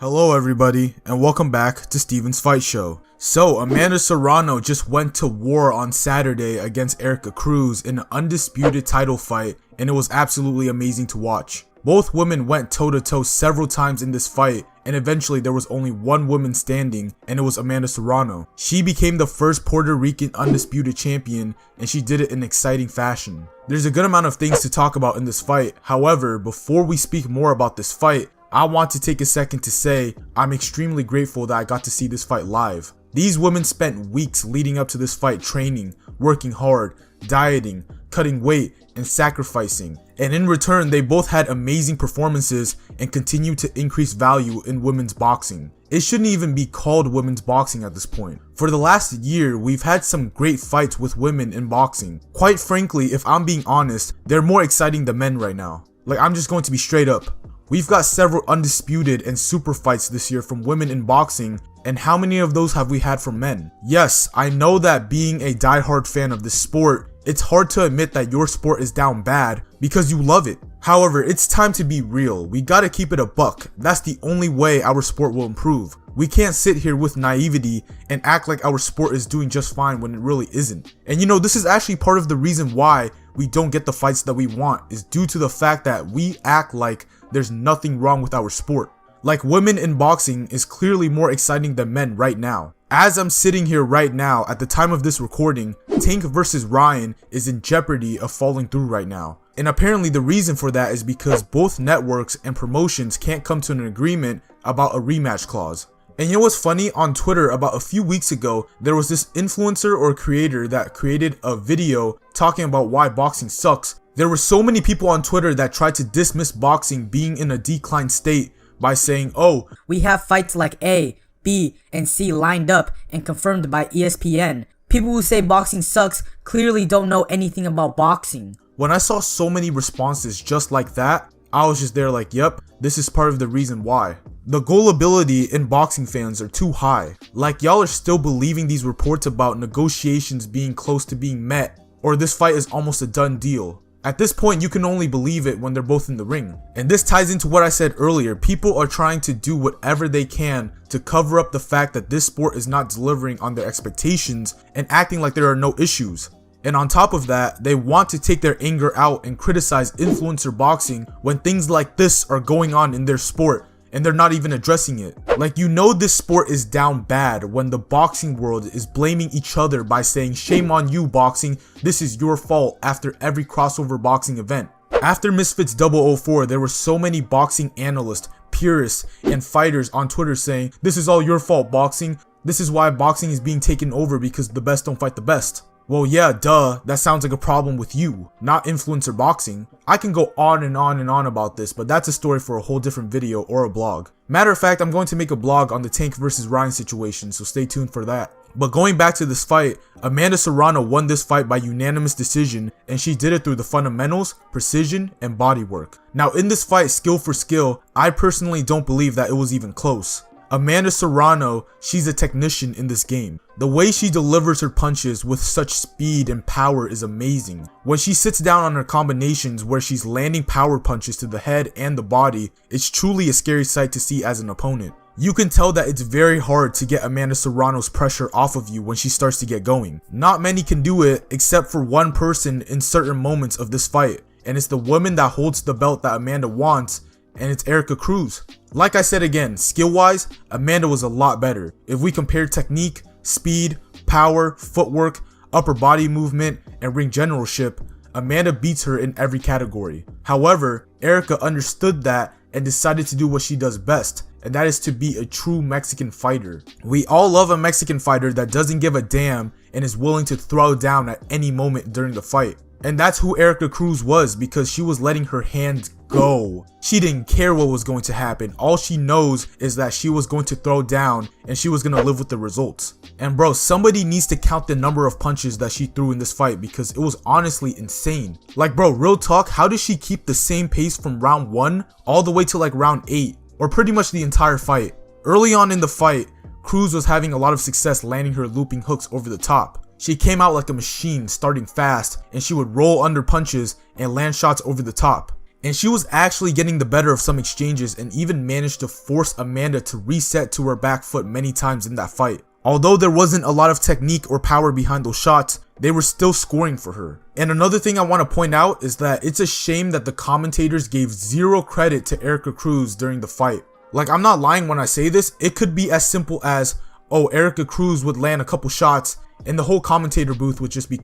Hello everybody, and welcome back to Steven's Fight Show. So, Amanda Serrano just went to war on Saturday against Erika Cruz in an undisputed title fight, and it was absolutely amazing to watch. Both women went toe-to-toe several times in this fight, and eventually there was only one woman standing, and it was Amanda Serrano. She became the first Puerto Rican Undisputed Champion, and she did it in exciting fashion. There's a good amount of things to talk about in this fight. However, before we speak more about this fight, I want to take a second to say I'm extremely grateful that I got to see this fight live. These women spent weeks leading up to this fight training, working hard, dieting, cutting weight, and sacrificing. And in return, they both had amazing performances and continue to increase value in women's boxing. It shouldn't even be called women's boxing at this point. For the last year, we've had some great fights with women in boxing. Quite frankly, if I'm being honest, they're more exciting than men right now. Like, I'm just going to be straight up. We've got several undisputed and super fights this year from women in boxing, and how many of those have we had from men? Yes, I know that being a diehard fan of this sport, it's hard to admit that your sport is down bad because you love it. However, it's time to be real. We gotta keep it a buck. That's the only way our sport will improve. We can't sit here with naivety and act like our sport is doing just fine when it really isn't. And you know, this is actually part of the reason why we don't get the fights that we want, is due to the fact that we act like there's nothing wrong with our sport. Like, women in boxing is clearly more exciting than men right now. As I'm sitting here right now, at the time of this recording, Tank vs Ryan is in jeopardy of falling through right now. And apparently the reason for that is because both networks and promotions can't come to an agreement about a rematch clause. And you know what's funny? On Twitter about a few weeks ago, there was this influencer or creator that created a video talking about why boxing sucks. There were so many people on Twitter that tried to dismiss boxing being in a decline state by saying, oh, we have fights like A, B, and C lined up and confirmed by ESPN. People who say boxing sucks clearly don't know anything about boxing. When I saw so many responses just like that, I was just there like, yep, this is part of the reason why. The gullibility in boxing fans are too high. Like, y'all are still believing these reports about negotiations being close to being met, or this fight is almost a done deal. At this point, you can only believe it when they're both in the ring. And this ties into what I said earlier. People are trying to do whatever they can to cover up the fact that this sport is not delivering on their expectations and acting like there are no issues. And on top of that, they want to take their anger out and criticize influencer boxing when things like this are going on in their sport and they're not even addressing it. Like, you know, this sport is down bad when the boxing world is blaming each other by saying, shame on you boxing, this is your fault, after every crossover boxing event. After Misfits 004, there were so many boxing analysts, purists, and fighters on Twitter saying, this is all your fault boxing, this is why boxing is being taken over because the best don't fight the best. Well, yeah, duh, that sounds like a problem with you, not influencer boxing. I can go on and on and on about this, but that's a story for a whole different video or a blog. Matter of fact, I'm going to make a blog on the Tank vs Ryan situation, so stay tuned for that. But going back to this fight, Amanda Serrano won this fight by unanimous decision, and she did it through the fundamentals, precision, and body work. Now, in this fight, skill for skill, I personally don't believe that it was even close. Amanda Serrano, she's a technician in this game. The way she delivers her punches with such speed and power is amazing. When she sits down on her combinations where she's landing power punches to the head and the body, it's truly a scary sight to see as an opponent. You can tell that it's very hard to get Amanda Serrano's pressure off of you when she starts to get going. Not many can do it except for one person in certain moments of this fight, and it's the woman that holds the belt that Amanda wants, and it's Erika Cruz. Like I said again, skill-wise, Amanda was a lot better. If we compare technique, speed, power, footwork, upper body movement, and ring generalship, Amanda beats her in every category. However, Erika understood that and decided to do what she does best, and that is to be a true Mexican fighter. We all love a Mexican fighter that doesn't give a damn and is willing to throw down at any moment during the fight. And that's who Erika Cruz was, because she was letting her hands go. She didn't care what was going to happen. All she knows is that she was going to throw down and she was going to live with the results. And bro, somebody needs to count the number of punches that she threw in this fight, because it was honestly insane. Like, bro, real talk, how does she keep the same pace from round 1 all the way to like round 8, or pretty much the entire fight? Early on in the fight, Cruz was having a lot of success landing her looping hooks over the top. She came out like a machine, starting fast, and she would roll under punches and land shots over the top. And she was actually getting the better of some exchanges and even managed to force Amanda to reset to her back foot many times in that fight. Although there wasn't a lot of technique or power behind those shots, they were still scoring for her. And another thing I want to point out is that it's a shame that the commentators gave zero credit to Erika Cruz during the fight. Like, I'm not lying when I say this, it could be as simple as, oh, Erika Cruz would land a couple shots and the whole commentator booth would just be,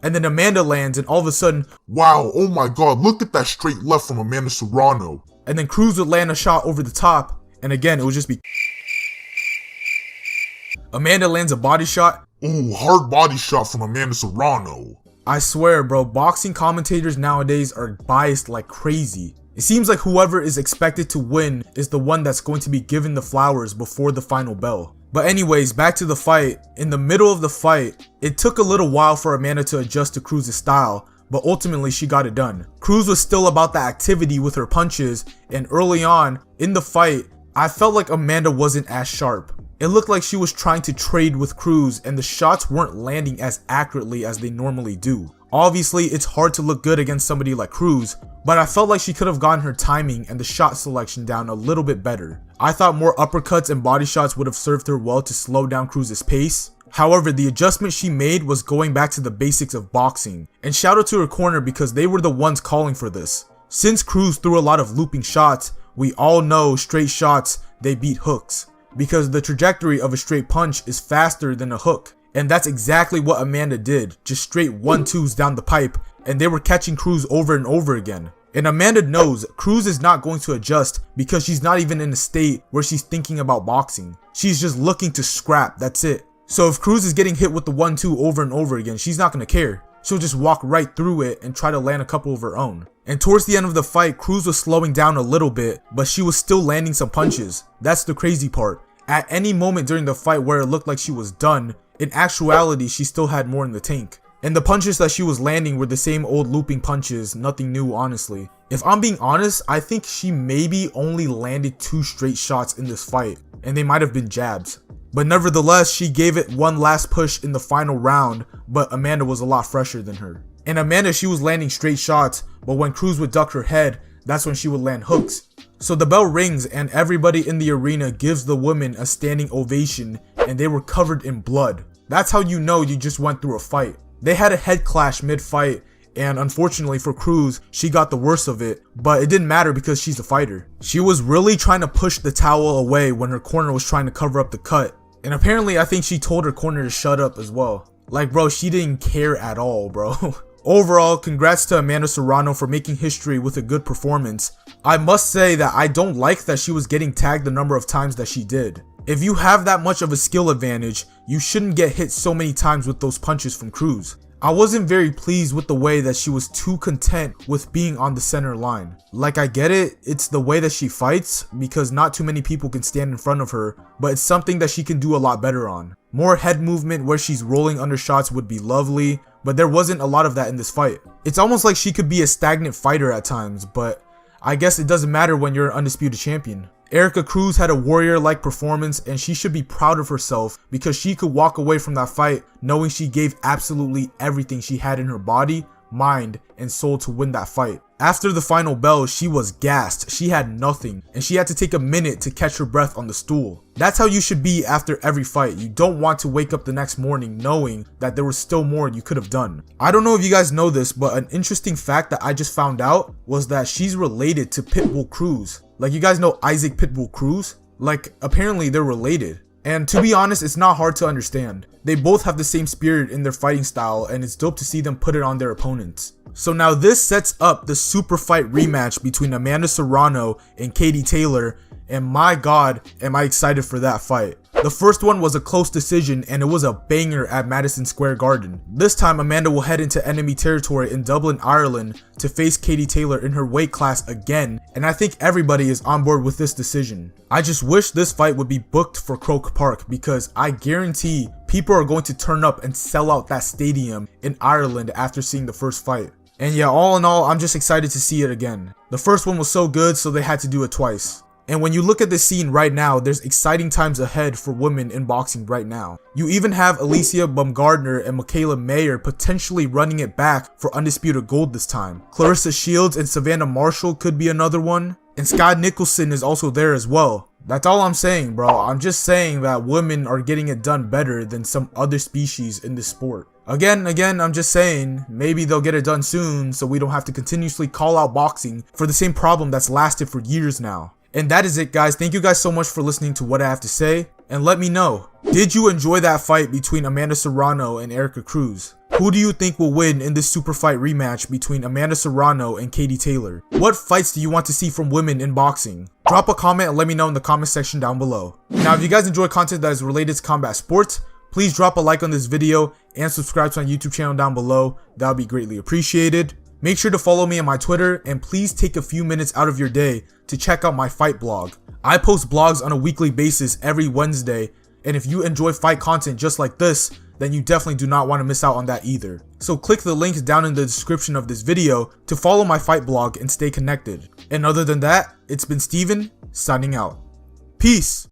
and then Amanda lands and all of a sudden, wow, oh my god, look at that straight left from Amanda Serrano. And then Cruz would land a shot over the top and again it would just be, Amanda lands a body shot. Ooh, hard body shot from Amanda Serrano. I swear, bro, boxing commentators nowadays are biased like crazy. It seems like whoever is expected to win is the one that's going to be given the flowers before the final bell. But anyways, back to the fight. In the middle of the fight, it took a little while for Amanda to adjust to Cruz's style, but ultimately she got it done. Cruz was still about the activity with her punches, and early on in the fight, I felt like Amanda wasn't as sharp. It looked like she was trying to trade with Cruz and the shots weren't landing as accurately as they normally do. Obviously, it's hard to look good against somebody like Cruz, but I felt like she could have gotten her timing and the shot selection down a little bit better. I thought more uppercuts and body shots would have served her well to slow down Cruz's pace. However, the adjustment she made was going back to the basics of boxing, and shout out to her corner because they were the ones calling for this. Since Cruz threw a lot of looping shots, we all know straight shots, they beat hooks, because the trajectory of a straight punch is faster than a hook. And that's exactly what Amanda did, just straight 1-2s down the pipe, and they were catching Cruz over and over again. And Amanda knows Cruz is not going to adjust because she's not even in a state where she's thinking about boxing. She's just looking to scrap, that's it. So if Cruz is getting hit with the 1-2 over and over again, she's not going to care. She'll just walk right through it and try to land a couple of her own. And towards the end of the fight, Cruz was slowing down a little bit, but she was still landing some punches. That's the crazy part. At any moment during the fight where it looked like she was done, in actuality, she still had more in the tank. And the punches that she was landing were the same old looping punches, nothing new honestly. If I'm being honest, I think she maybe only landed 2 straight shots in this fight, and they might have been jabs. But nevertheless, she gave it one last push in the final round, but Amanda was a lot fresher than her. And Amanda, she was landing straight shots, but when Cruz would duck her head, that's when she would land hooks. So the bell rings and everybody in the arena gives the women a standing ovation and they were covered in blood. That's how you know you just went through a fight. They had a head clash mid-fight and unfortunately for Cruz, she got the worst of it, but it didn't matter because she's a fighter. She was really trying to push the towel away when her corner was trying to cover up the cut. And apparently I think she told her corner to shut up as well. Like bro, she didn't care at all, bro. Overall, congrats to Amanda Serrano for making history with a good performance. I must say that I don't like that she was getting tagged the number of times that she did. If you have that much of a skill advantage, you shouldn't get hit so many times with those punches from Cruz. I wasn't very pleased with the way that she was too content with being on the center line. Like I get it, it's the way that she fights because not too many people can stand in front of her, but it's something that she can do a lot better on. More head movement where she's rolling under shots would be lovely, but there wasn't a lot of that in this fight. It's almost like she could be a stagnant fighter at times, but I guess it doesn't matter when you're an undisputed champion. Erika Cruz had a warrior-like performance and she should be proud of herself because she could walk away from that fight knowing she gave absolutely everything she had in her body, mind, and soul to win that fight. After the final bell, she was gassed, she had nothing, and she had to take a minute to catch her breath on the stool. That's how you should be after every fight. You don't want to wake up the next morning knowing that there was still more you could have done. I don't know if you guys know this, but an interesting fact that I just found out was that she's related to Pitbull Cruz. Like you guys know Isaac Pitbull Cruz? Like apparently they're related. And to be honest, it's not hard to understand. They both have the same spirit in their fighting style and it's dope to see them put it on their opponents. So now this sets up the super fight rematch between Amanda Serrano and Katie Taylor, and my god am I excited for that fight. The first one was a close decision and it was a banger at Madison Square Garden. This time Amanda will head into enemy territory in Dublin, Ireland to face Katie Taylor in her weight class again, and I think everybody is on board with this decision. I just wish this fight would be booked for Croke Park because I guarantee people are going to turn up and sell out that stadium in Ireland after seeing the first fight. And yeah, all in all, I'm just excited to see it again. The first one was so good, so they had to do it twice. And when you look at this scene right now, there's exciting times ahead for women in boxing right now. You even have Alicia Baumgardner and Michaela Mayer potentially running it back for undisputed gold this time. Clarissa Shields and Savannah Marshall could be another one. And Sky Nicholson is also there as well. That's all I'm saying, bro. I'm just saying that women are getting it done better than some other species in this sport. Again, I'm just saying, maybe they'll get it done soon so we don't have to continuously call out boxing for the same problem that's lasted for years now. And that is it, guys. Thank you guys so much for listening to what I have to say. And let me know, did you enjoy that fight between Amanda Serrano and Erika Cruz? Who do you think will win in this super fight rematch between Amanda Serrano and Katie Taylor? What fights do you want to see from women in boxing? Drop a comment and let me know in the comment section down below. Now, if you guys enjoy content that is related to combat sports, please drop a like on this video and subscribe to my YouTube channel down below. That would be greatly appreciated. Make sure to follow me on my Twitter, and please take a few minutes out of your day to check out my fight blog. I post blogs on a weekly basis every Wednesday, and if you enjoy fight content just like this, then you definitely do not want to miss out on that either. So click the link down in the description of this video to follow my fight blog and stay connected. And other than that, it's been Steven, signing out. Peace!